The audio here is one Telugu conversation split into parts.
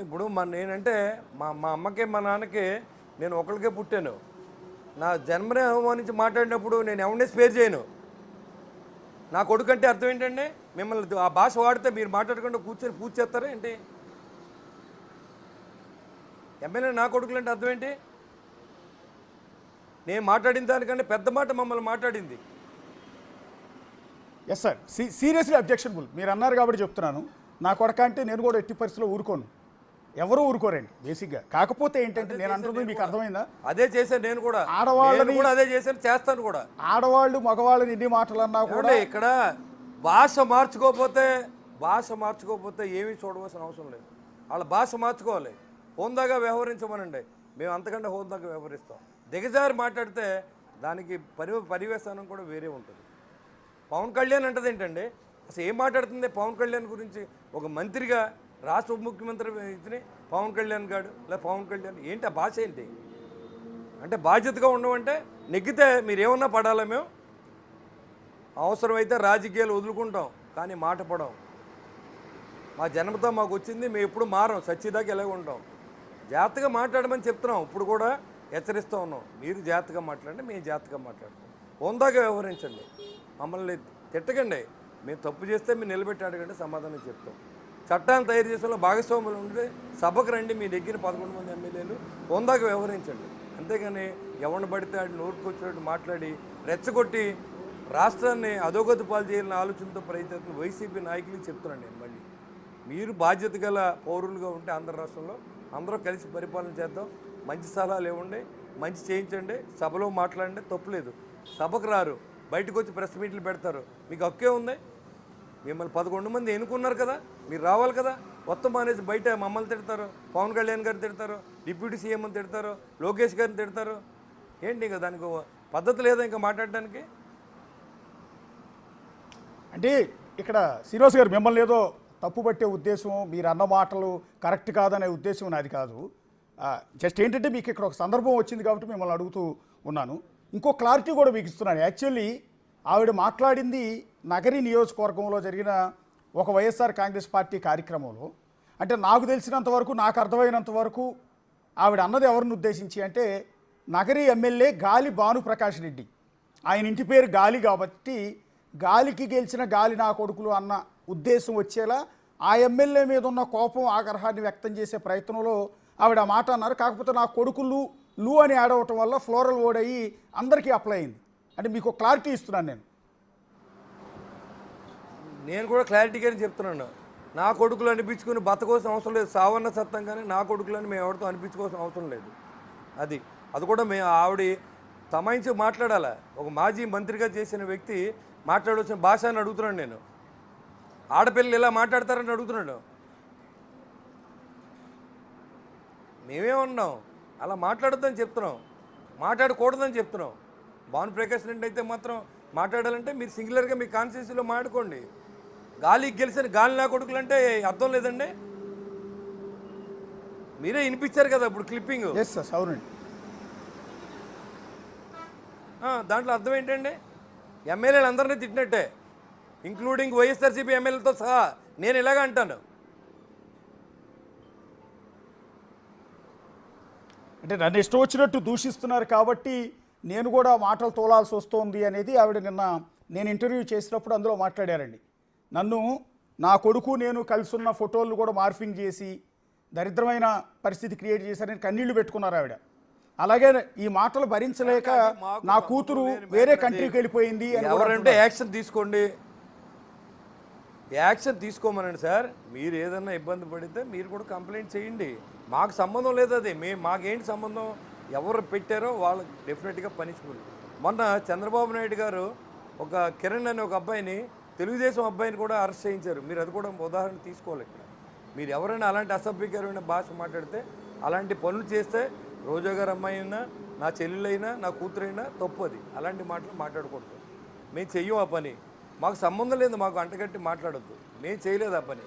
ఇప్పుడు నేనంటే మా మా అమ్మకి మా నాన్నకి నేను ఒకరికే పుట్టాను. నా జన్మనే అవమానించి మాట్లాడినప్పుడు నేను ఎవరిని స్పేర్ చేయను. నా కొడుకు అంటే అర్థం ఏంటండి? మిమ్మల్ని ఆ భాష వాడితే మీరు మాట్లాడకుండా కూర్చొని పూజ చేస్తారా ఏంటి? ఎమ్మెల్యే నా కొడుకులు అంటే అర్థం ఏంటి? నేను మాట్లాడిన దానికంటే పెద్ద మాట మమ్మల్ని మాట్లాడింది. Yes sir, seriously objectionable. మీరు అన్నారు కాబట్టి చెప్తున్నాను. నా కొడక అంటే నేను కూడా ఎట్టి పరిస్థితిలో ఊరుకోను. ఎవరు ఊరుకోరండి బేసిక్గా. కాకపోతే ఏంటంటే నేను అంటున్నది మీకు అర్థమైందా? అదే చేశాను నేను కూడా. ఆడవాళ్ళని కూడా అదే చేశాను, చేస్తాను కూడా. ఆడవాళ్ళు మగవాళ్ళని ఎన్ని మాటలు అన్నా కూడా ఇక్కడ భాష మార్చుకోకపోతే ఏమీ చూడవలసిన అవసరం లేదు. వాళ్ళ భాష మార్చుకోవాలి. హోందాగా వ్యవహరించమనండి, మేము అంతకంటే హోందాగా వ్యవహరిస్తాం. దిగజారి మాట్లాడితే దానికి పరివేశానం కూడా వేరే ఉంటుంది. పవన్ కళ్యాణ్ అంటది ఏంటండి? అసలు ఏం మాట్లాడుతుంది పవన్ కళ్యాణ్ గురించి? ఒక మంత్రిగా రాష్ట్ర ఉప ముఖ్యమంత్రి ఇతని పవన్ కళ్యాణ్ గాడు లేదా పవన్ కళ్యాణ్ ఏంటి? ఆ భాష ఏంటి? అంటే బాధ్యతగా ఉండమంటే నెగ్గితే మీరేమన్నా పడాలా? మేము అవసరమైతే రాజకీయాలు వదులుకుంటాం, కానీ మాట పడం. మా జన్మతో మాకు వచ్చింది, మేము ఎప్పుడు మారం, సచ్చిదాకా ఎలాగ ఉంటాం. జాగ్రత్తగా మాట్లాడమని చెప్తున్నాం. ఇప్పుడు కూడా హెచ్చరిస్తూ ఉన్నాం. మీరు జాగ్రత్తగా మాట్లాడండి, మేము జాగ్రత్తగా మాట్లాడతాం. హోందాగా వ్యవహరించండి, మమ్మల్ని తిట్టకండి. మేము తప్పు చేస్తే మీరు నిలబెట్టి అడగండి, సమాధానం చెప్తాం. చట్టాన్ని తయారు చేసేలో భాగస్వాములు ఉంటే సభకు రండి, మీ దగ్గర 11 మంది ఎమ్మెల్యేలు. హోందాగా వ్యవహరించండి. అంతేగాని ఎవరిని పడితే ఆడి నోటుకొచ్చినట్టు మాట్లాడి రెచ్చగొట్టి రాష్ట్రాన్ని అధోగతి పాలు చేయాలని ఆలోచనతో ప్రయత్నం వైసీపీ నాయకులకు చెప్తున్నాను నేను. మళ్ళీ మీరు బాధ్యత గల పౌరులుగా ఉంటే ఆంధ్ర రాష్ట్రంలో అందరూ కలిసి పరిపాలన చేద్దాం. మంచి సలహాలు ఇవ్వండి, మంచి చేయించండి, సభలో మాట్లాడండి, తప్పులేదు. సభకు రారు, బయటకు వచ్చి ప్రెస్ మీట్లు పెడతారు. మీకు హక్కే ఉంది. మిమ్మల్ని 11 మంది ఎన్నుకున్నారు కదా, మీరు రావాలి కదా. మొత్తం అనేది బయట మమ్మల్ని తిడతారు, పవన్ కళ్యాణ్ గారిని తిడతారు, డిప్యూటీ సీఎం అని తిడతారు, లోకేష్ గారిని తిడతారు. ఏంటి ఇంకా దానికి పద్ధతి లేదా ఇంకా మాట్లాడడానికి? అంటే ఇక్కడ శ్రీనివాస్ గారు మిమ్మల్ని ఏదో తప్పుపట్టే ఉద్దేశం, మీరు అన్న మాటలు కరెక్ట్ కాదనే ఉద్దేశం నాది కాదు. జస్ట్ ఏంటంటే మీకు ఇక్కడ ఒక సందర్భం వచ్చింది కాబట్టి మిమ్మల్ని అడుగుతూ ఉన్నాను. ఇంకో క్లారిటీ కూడా మీకు ఇస్తున్నాను. యాక్చువల్లీ ఆవిడ మాట్లాడింది నగరి నియోజకవర్గంలో జరిగిన ఒక వైఎస్ఆర్ కాంగ్రెస్ పార్టీ కార్యక్రమంలో. అంటే నాకు తెలిసినంత వరకు, నాకు అర్థమైనంత వరకు ఆవిడ అన్నది ఎవరిని ఉద్దేశించి అంటే నగరి ఎమ్మెల్యే గాలి భానుప్రకాష్ రెడ్డి. ఆయన ఇంటి పేరు గాలి కాబట్టి గాలికి గెలిచిన గాలి నా కొడుకులు అన్న ఉద్దేశం వచ్చేలా ఆ ఎమ్మెల్యే మీద ఉన్న కోపం, ఆగ్రహాన్ని వ్యక్తం చేసే ప్రయత్నంలో ఆవిడ ఆ మాట అన్నారు. కాకపోతే నా కొడుకులు లూ అని యాడ్ అవటం వల్ల ఫ్లోరల్ వర్డ్ అయ్యి అందరికీ అప్లై అయింది. అంటే మీకు క్లారిటీ ఇస్తున్నాను నేను కూడా క్లారిటీగానే చెప్తున్నాను. నా కొడుకులు అనిపించుకుని బతకోవాల్సిన అవసరం లేదు. సావన్న సత్తం కానీ నా కొడుకులని మేము ఎవరితో అనిపించుకోవాల్సిన అవసరం లేదు. అది కూడా మేము ఆవిడ తమాయించి మాట్లాడాలా. ఒక మాజీ మంత్రిగా చేసిన వ్యక్తి మాట్లాడవలసిన భాష అని అడుగుతున్నాను నేను. ఆడపిల్లలు ఇలా మాట్లాడతారని అడుగుతున్నాడు. మేమేమన్నాం? అలా మాట్లాడొద్దని చెప్తున్నాం, మాట్లాడకూడదని చెప్తున్నాం. భానుప్రకాష్ రెడ్డి అయితే మాత్రం మాట్లాడాలంటే మీరు సింగులర్గా మీ కాన్స్టిట్యూన్సీలో మాట్లాడుకోండి. గాలికి గెలిచిన గాలి నా కొడుకులు అంటే అర్థం లేదండి. మీరే వినిపించారు కదా ఇప్పుడు క్లిప్పింగ్. అవునండి. దాంట్లో అర్థం ఏంటండి? ఎమ్మెల్యేలు అందరినీ తిట్టినట్టే, ఇంక్లూడింగ్ వైఎస్ఆర్సీపీ ఎమ్మెల్యేలతో సహా. నేను ఇలాగ అంటాను. అంటే నన్ను ఇష్టం వచ్చినట్టు దూషిస్తున్నారు కాబట్టి నేను కూడా మాటలు తోలాల్సి వస్తోంది అనేది ఆవిడ నిన్న నేను ఇంటర్వ్యూ చేసినప్పుడు అందులో మాట్లాడారండి. నన్ను నా కొడుకు నేను కలిసి ఉన్న ఫోటోలు కూడా మార్ఫింగ్ చేసి దరిద్రమైన పరిస్థితి క్రియేట్ చేశారని కన్నీళ్లు పెట్టుకున్నారు ఆవిడ. అలాగే ఈ మాటలు భరించలేక నా కూతురు వేరే కంట్రీకి వెళ్ళిపోయింది అని. ఎవరంటే యాక్షన్ తీసుకోండి, యాక్షన్ తీసుకోమనండి సార్. మీరు ఏదన్నా ఇబ్బంది పడితే మీరు కూడా కంప్లైంట్ చేయండి. మాకు సంబంధం లేదు అది. మాకేంటి సంబంధం? ఎవరు పెట్టారో వాళ్ళకి డెఫినెట్గా పనిష్బుల్. మొన్న చంద్రబాబు నాయుడు గారు ఒక కిరణ్ అనే ఒక అబ్బాయిని, తెలుగుదేశం అబ్బాయిని కూడా అరెస్ట్ చేయించారు. మీరు అది కూడా ఉదాహరణ తీసుకోవాలి. ఇక్కడ మీరు ఎవరైనా అలాంటి అసభ్యకరమైన భాష మాట్లాడితే, అలాంటి పనులు చేస్తే, రోజా గారు అమ్మాయి అయినా, నా చెల్లెలైనా, నా కూతురైనా తప్పు. అది అలాంటి మాటలు మాట్లాడకూడదు. మేము చెయ్యం ఆ పని. మాకు సంబంధం లేదు, మాకు అంటగట్టి మాట్లాడొద్దు. మేము చేయలేదు ఆ పని.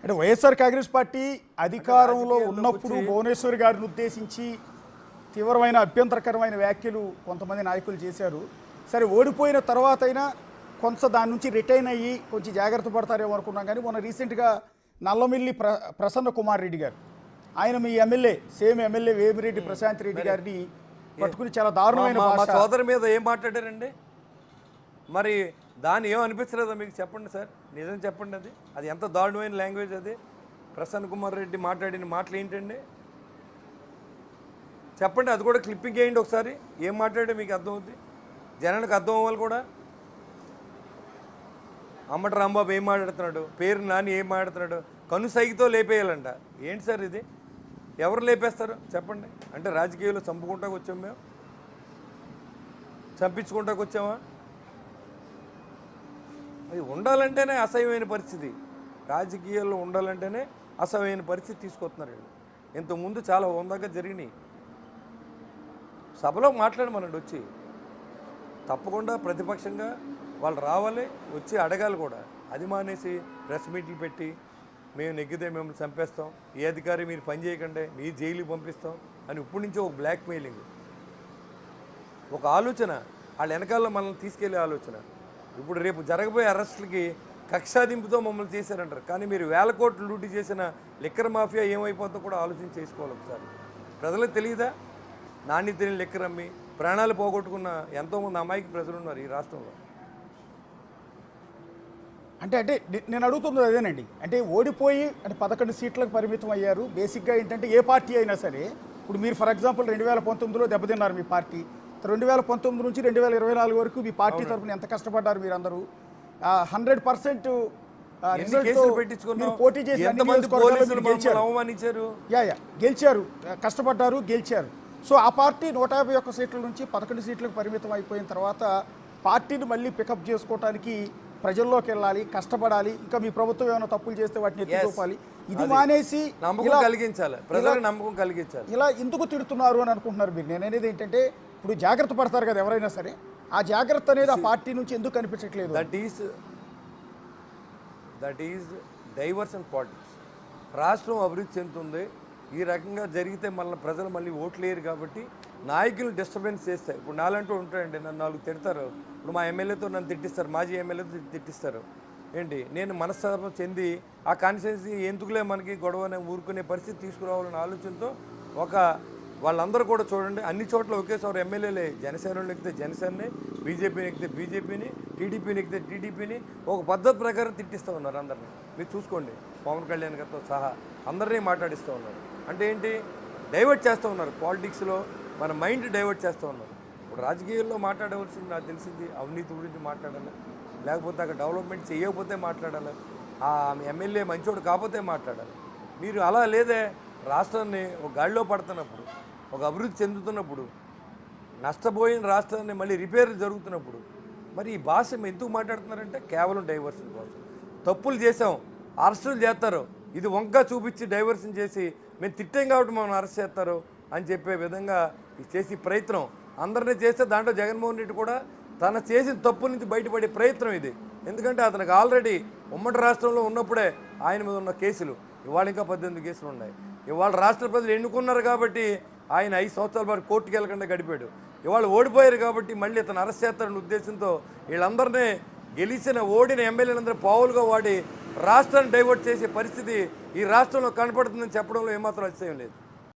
అంటే వైఎస్ఆర్ కాంగ్రెస్ పార్టీ అధికారంలో ఉన్నప్పుడు భువనేశ్వర్ గారిని ఉద్దేశించి తీవ్రమైన అభ్యంతరకరమైన వ్యాఖ్యలు కొంతమంది నాయకులు చేశారు. సరే, ఓడిపోయిన తర్వాత అయినా కొంత దాని నుంచి రిటైన్ అయ్యి కొంచెం జాగ్రత్త పడతారేమో అనుకున్నాం. కానీ మొన్న రీసెంట్గా నల్లమిల్లి ప్రసన్న కుమార్ రెడ్డి గారు, ఆయన మీ MLA, same MLA Vemireddy Prashant Reddy గారిని పట్టుకుని చాలా దారుణమైన మా భాష. సోదరి మీద ఏం మాట్లాడారండి? మరి దాన్ని ఏం అనిపించలేదా మీకు? చెప్పండి సార్, నిజం చెప్పండి. అది ఎంత దారుణమైన లాంగ్వేజ్ అది. ప్రసన్న కుమార్ రెడ్డి మాట్లాడిన మాటలు ఏంటండి చెప్పండి. అది కూడా క్లిప్పింగ్ వేయండి ఒకసారి. ఏం మాట్లాడే మీకు అర్థమవుద్ది, జనానికి అర్థం అవ్వాలి కూడా. అమ్మటి రాంబాబు ఏం మాట్లాడుతున్నాడు, పేరు నాని ఏం మాట్లాడుతున్నాడు, కనుసైగితో లేపేయాలంట. ఏంటి సార్ ఇది? ఎవరు లేపేస్తారు చెప్పండి? అంటే రాజకీయాల్లో చంపుకుంటాకు వచ్చాం మేము, చంపించుకుంటాకు వచ్చామా? అది ఉండాలంటేనే అసహ్యమైన పరిస్థితి, రాజకీయాల్లో ఉండాలంటేనే అసహ్యమైన పరిస్థితి తీసుకొస్తున్నారు వీళ్ళు. ఇంతకుముందు చాలా హోందాగా జరిగినాయి. సభలో మాట్లాడమనండి వచ్చి, తప్పకుండా ప్రతిపక్షంగా వాళ్ళు రావాలి, వచ్చి అడగాలి కూడా. అది మానేసి ప్రెస్ మీట్లు పెట్టి మేము నెగ్గితే మిమ్మల్ని చంపేస్తాం, ఏ అధికారి మీరు పని చేయకండి, మీ జైలుకి పంపిస్తాం అని ఇప్పటి నుంచో ఒక బ్లాక్ మెయిలింగ్, ఒక ఆలోచన, వాళ్ళ వెనకాల మనల్ని తీసుకెళ్లే ఆలోచన. ఇప్పుడు రేపు జరగబోయే అరెస్టులకి కక్షాదింపుతో మమ్మల్ని చేశారంటారు. కానీ మీరు వేల కోట్లు లూటీ చేసిన లిక్కర్ మాఫియా ఏమైపోతుందో కూడా ఆలోచన చేసుకోవాలి ఒకసారి. ప్రజలకు తెలియదా? నాణ్యత తెలియని లిక్కర్ అమ్మి ప్రాణాలు పోగొట్టుకున్న ఎంతోమంది అమాయక ప్రజలు ఉన్నారు ఈ రాష్ట్రంలో. అంటే నేను అడుగుతున్నది అదేనండి. అంటే ఓడిపోయి అంటే 11 సీట్లకు పరిమితం అయ్యారు. బేసిక్గా ఏంటంటే ఏ పార్టీ అయినా సరే, ఇప్పుడు మీరు ఫర్ ఎగ్జాంపుల్ 2019లో దెబ్బతిన్నారు మీ పార్టీ, 2019 నుంచి 2024 వరకు మీ పార్టీ తరఫున ఎంత కష్టపడ్డారు మీరందరూ. 100% పోటీ చేసి గెలిచారు, కష్టపడ్డారు, గెలిచారు. సో ఆ పార్టీ 151 సీట్ల నుంచి 11 సీట్లకు పరిమితం అయిపోయిన తర్వాత పార్టీని మళ్ళీ పికప్ చేసుకోవడానికి ప్రజల్లోకి వెళ్ళాలి, కష్టపడాలి. ఇంకా మీ ప్రభుత్వం ఏమైనా తప్పులు చేస్తే వాటిని ఎత్తి చూపాలి. ఇది మానేసి నమ్మకం కలిగించాలి. ఇలా ఎందుకు తిడుతున్నారు అని అనుకుంటున్నారు మీరు? నేను అనేది ఏంటంటే, ఇప్పుడు జాగ్రత్త పడతారు కదా ఎవరైనా సరే, ఆ జాగ్రత్త అనేది ఆ పార్టీ నుంచి ఎందుకు కనిపించట్లేదు? That is diversion politics. రాష్ట్రం అభివృద్ధి చెందుతుంది, ఈ రకంగా జరిగితే ప్రజలు మళ్ళీ ఓట్లు వేయరు కాబట్టి నాయకులు డిస్టర్బెన్స్ చేస్తాయి. ఇప్పుడు నాలంటూ ఉంటాయండి, నన్ను 4 తిడతారు. ఇప్పుడు మా ఎమ్మెల్యేతో నన్ను తిట్టిస్తారు, మాజీ ఎమ్మెల్యేతో తిట్టిస్తారు. ఏంటి, నేను మనస్తాపం చెంది ఆ కాన్స్టిట్యున్సీ ఎందుకులే మనకి గొడవనే ఊరుకునే పరిస్థితి తీసుకురావాలనే ఆలోచనతో వాళ్ళందరూ కూడా చూడండి, అన్ని చోట్ల ఒకేసారి ఎమ్మెల్యేలే, జనసేనలు ఎక్కితే జనసేనని, బీజేపీని ఎక్కితే బీజేపీని, టీడీపీని ఎక్కితే టీడీపీని ఒక పద్ధతి ప్రకారం తిట్టిస్తూ ఉన్నారు అందరినీ. మీరు చూసుకోండి, పవన్ కళ్యాణ్ గారితో సహా అందరినీ మాట్లాడిస్తూ ఉన్నారు. అంటే ఏంటి, డైవర్ట్ చేస్తూ ఉన్నారు పాలిటిక్స్లో, మన మైండ్ డైవర్ట్ చేస్తూ ఉన్నారు. ఇప్పుడు రాజకీయాల్లో మాట్లాడవలసింది నాకు తెలిసింది అవినీతి గురించి మాట్లాడాలి, లేకపోతే అక్కడ డెవలప్మెంట్ చేయకపోతే మాట్లాడాలి, ఆ ఎమ్మెల్యే మంచోడు కాకపోతే మాట్లాడాలి. మీరు అలా లేదే, రాష్ట్రాన్ని ఒక గాడిలో పడుతున్నప్పుడు, ఒక అభివృద్ధి చెందుతున్నప్పుడు, నష్టపోయిన రాష్ట్రాన్ని మళ్ళీ రిపేర్ జరుగుతున్నప్పుడు మరి ఈ భాష ఎందుకు మాట్లాడుతున్నారంటే కేవలం డైవర్షన్ కోసం. తప్పులు చేసాం, అరెస్టులు చేస్తారు, ఇది వంక చూపించి డైవర్షన్ చేసి మేము తిట్టాం కాబట్టి మనం అరెస్ట్ చేస్తారు అని చెప్పే విధంగా చేసి ప్రయత్నం అందరినీ చేస్తే దాంట్లో జగన్మోహన్ రెడ్డి కూడా తన చేసిన తప్పు నుంచి బయటపడే ప్రయత్నం ఇది. ఎందుకంటే అతనికి ఆల్రెడీ ఉమ్మడి రాష్ట్రంలో ఉన్నప్పుడే ఆయన మీద ఉన్న కేసులు, ఇవాళ ఇంకా 18 కేసులు ఉన్నాయి. ఇవాళ రాష్ట్ర ప్రజలు ఎన్నుకున్నారు కాబట్టి ఆయన 5 సంవత్సరాల పాటు కోర్టుకు వెళ్ళకుండా గడిపాడు. ఇవాళ ఓడిపోయారు కాబట్టి మళ్ళీ ఇతను అరెస్ట్ చేస్తారనే ఉద్దేశంతో వీళ్ళందరినీ గెలిచిన ఓడిన ఎమ్మెల్యేలందరూ పావులుగా వాడి రాష్ట్రాన్ని డైవర్ట్ చేసే పరిస్థితి ఈ రాష్ట్రంలో కనపడుతుందని చెప్పడంలో ఏమాత్రం అతిశయం లేదు.